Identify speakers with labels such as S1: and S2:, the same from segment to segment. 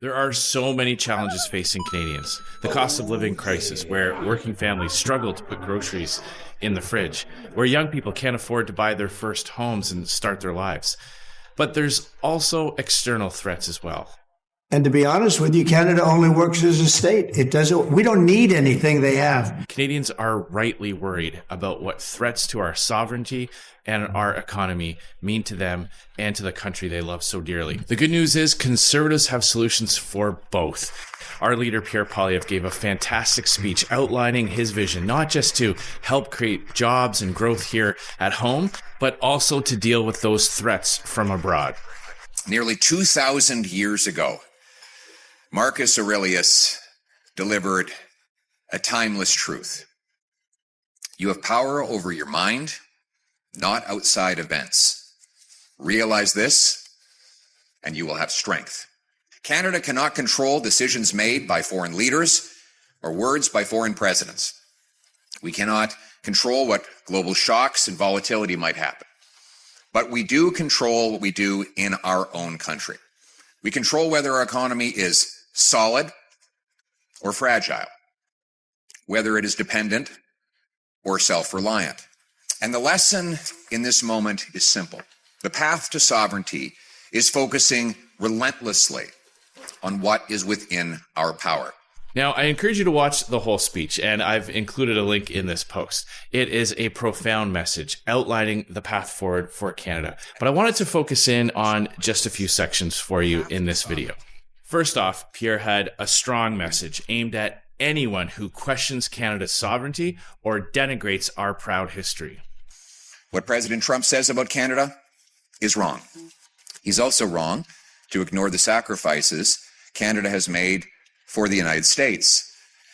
S1: There are so many challenges facing Canadians. The cost of living crisis, where working families struggle to put groceries in the fridge, where young people can't afford to buy their first homes and start their lives. But there's also external threats as well.
S2: And to be honest with you, Canada only works as a state. We don't need anything they have.
S1: Canadians are rightly worried about what threats to our sovereignty and our economy mean to them and to the country they love so dearly. The good news is Conservatives have solutions for both. Our leader, Pierre Poilievre, gave a fantastic speech outlining his vision, not just to help create jobs and growth here at home, but also to deal with those threats from abroad.
S3: Nearly 2,000 years ago, Marcus Aurelius delivered a timeless truth. You have power over your mind, not outside events. Realize this, and you will have strength. Canada cannot control decisions made by foreign leaders or words by foreign presidents. We cannot control what global shocks and volatility might happen. But we do control what we do in our own country. We control whether our economy is solid or fragile, whether it is dependent or self-reliant. And the lesson in this moment is simple. The path to sovereignty is focusing relentlessly on what is within our power.
S1: Now, I encourage you to watch the whole speech, and I've included a link in this post. It is a profound message outlining the path forward for Canada. But I wanted to focus in on just a few sections for you in this video. First off, Pierre had a strong message aimed at anyone who questions Canada's sovereignty or denigrates our proud history.
S3: What President Trump says about Canada is wrong. He's also wrong to ignore the sacrifices Canada has made for the United States.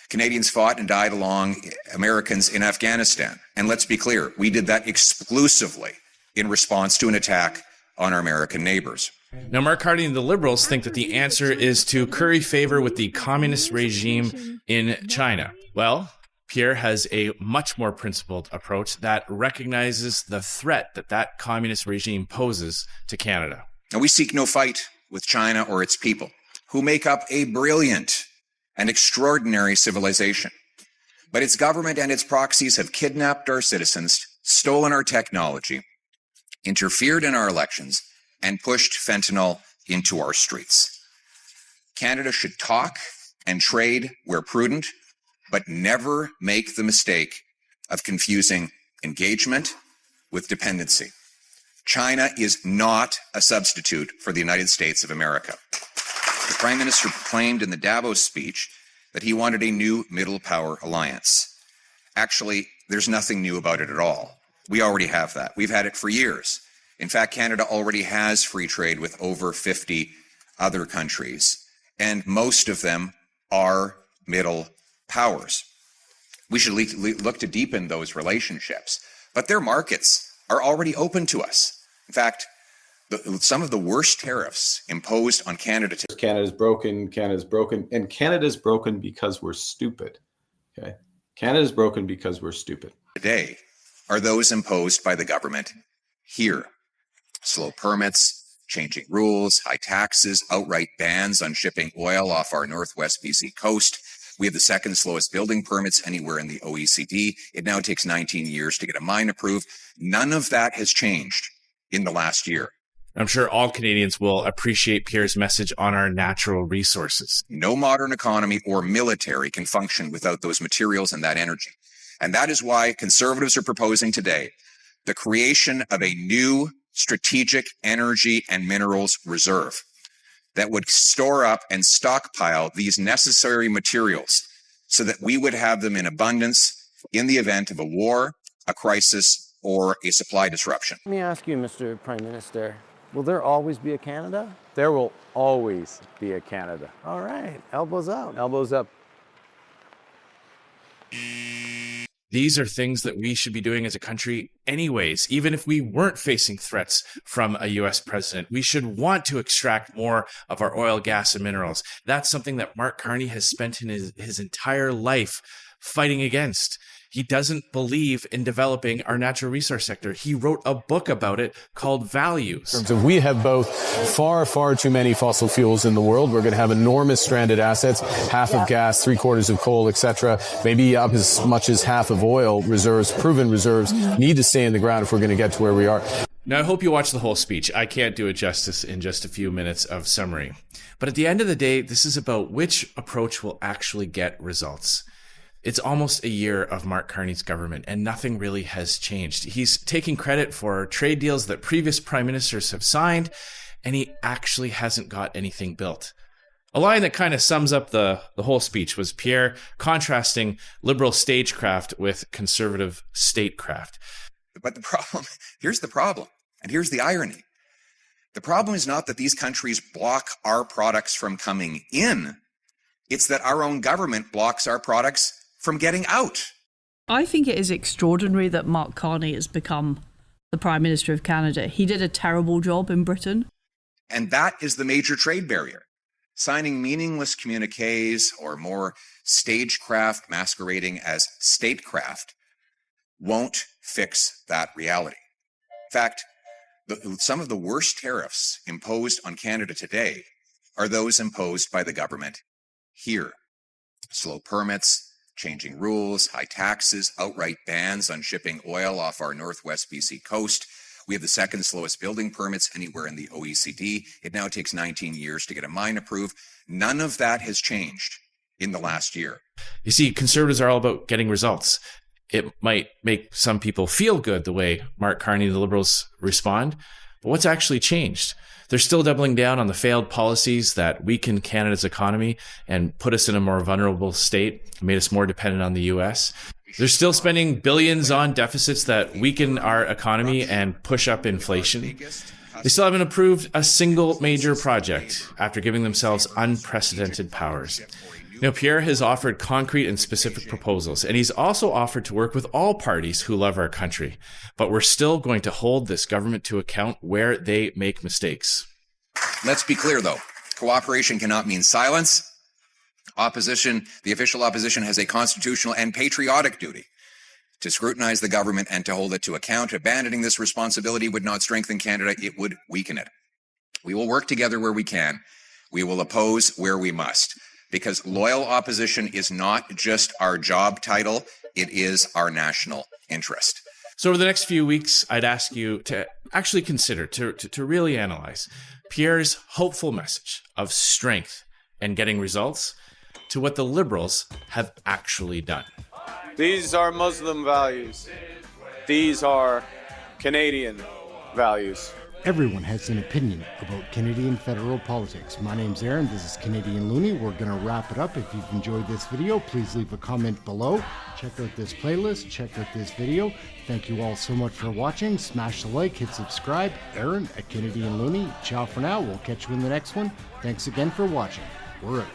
S3: Canadians fought and died along Americans in Afghanistan. And let's be clear, we did that exclusively in response to an attack on our American neighbors.
S1: Now, Mark Carney and the Liberals think that the answer is to curry favor with the communist regime in China. Well, Pierre has a much more principled approach that recognizes the threat that that communist regime poses to Canada.
S3: And we seek no fight with China or its people, who make up a brilliant and extraordinary civilization. But its government and its proxies have kidnapped our citizens, stolen our technology, interfered in our elections, and pushed fentanyl into our streets. Canada should talk and trade where prudent, but never make the mistake of confusing engagement with dependency. China is not a substitute for the United States of America. The Prime Minister proclaimed in the Davos speech that he wanted a new middle power alliance. Actually, there's nothing new about it at all. We already have that. We've had it for years. In fact, Canada already has free trade with over 50 other countries, and most of them are middle powers. We should look to deepen those relationships, but their markets are already open to us. In fact, some of the worst tariffs imposed on Canada.
S4: Canada's broken, and Canada's broken because we're stupid. Okay, Canada's broken because we're stupid.
S3: Today are those imposed by the government here. Slow permits, changing rules, high taxes, outright bans on shipping oil off our northwest BC coast. We have the second slowest building permits anywhere in the OECD. It now takes 19 years to get a mine approved. None of that has changed in the last year.
S1: I'm sure all Canadians will appreciate Pierre's message on our natural resources.
S3: No modern economy or military can function without those materials and that energy. And that is why Conservatives are proposing today the creation of a new strategic energy and minerals reserve that would store up and stockpile these necessary materials so that we would have them in abundance in the event of a war, a crisis, or a supply disruption.
S5: Let me ask you, Mr. Prime Minister, will there always be a Canada? There will always be a Canada. All right, elbows up. Elbows up.
S1: These are things that we should be doing as a country anyways. Even if we weren't facing threats from a US president, we should want to extract more of our oil, gas, and minerals. That's something that Mark Carney has spent in his entire life fighting against. He doesn't believe in developing our natural resource sector. He wrote a book about it called Values.
S6: In terms of, we have both far too many fossil fuels in the world. We're going to have enormous stranded assets, half of gas, 3/4 of coal, etc. Maybe up as much as half of oil reserves, proven reserves, need to stay in the ground if we're going to get to where we are.
S1: Now, I hope you watch the whole speech. I can't do it justice in just a few minutes of summary. But at the end of the day, this is about which approach will actually get results. It's almost a year of Mark Carney's government, and nothing really has changed. He's taking credit for trade deals that previous prime ministers have signed, and he actually hasn't got anything built. A line that kind of sums up the whole speech was Pierre contrasting liberal stagecraft with conservative statecraft.
S3: But the problem, here's the problem, and here's the irony. The problem is not that these countries block our products from coming in. It's that our own government blocks our products from getting out.
S7: I think it is extraordinary that Mark Carney has become the Prime Minister of Canada. He did a terrible job in Britain.
S3: And that is the major trade barrier. Signing meaningless communiques or more stagecraft masquerading as statecraft won't fix that reality. In fact, some of the worst tariffs imposed on Canada today are those imposed by the government here. Slow permits, changing rules, high taxes, outright bans on shipping oil off our northwest BC coast. We have the second slowest building permits anywhere in the OECD. It now takes 19 years to get a mine approved. None of that has changed in the last year.
S1: You see, conservatives are all about getting results. It might make some people feel good the way Mark Carney and the Liberals respond, but what's actually changed? They're still doubling down on the failed policies that weaken Canada's economy and put us in a more vulnerable state, made us more dependent on the US. They're still spending billions on deficits that weaken our economy and push up inflation. They still haven't approved a single major project after giving themselves unprecedented powers. Now, Pierre has offered concrete and specific proposals, and he's also offered to work with all parties who love our country. But we're still going to hold this government to account where they make mistakes.
S3: Let's be clear, though. Cooperation cannot mean silence. Opposition, the official opposition, has a constitutional and patriotic duty to scrutinize the government and to hold it to account. Abandoning this responsibility would not strengthen Canada, it would weaken it. We will work together where we can. We will oppose where we must. Because loyal opposition is not just our job title, it is our national interest.
S1: So over the next few weeks, I'd ask you to actually consider, to really analyze Pierre's hopeful message of strength and getting results to what the Liberals have actually done.
S6: These are Muslim values. These are Canadian values.
S8: Everyone has an opinion about Canadian federal politics. My name's Aaron, this is Canadian Looney. We're going to wrap it up. If you've enjoyed this video, please leave a comment below. Check out this playlist, check out this video. Thank you all so much for watching. Smash the like, hit subscribe. Aaron at Canadian Looney. Ciao for now. We'll catch you in the next one. Thanks again for watching. We're out.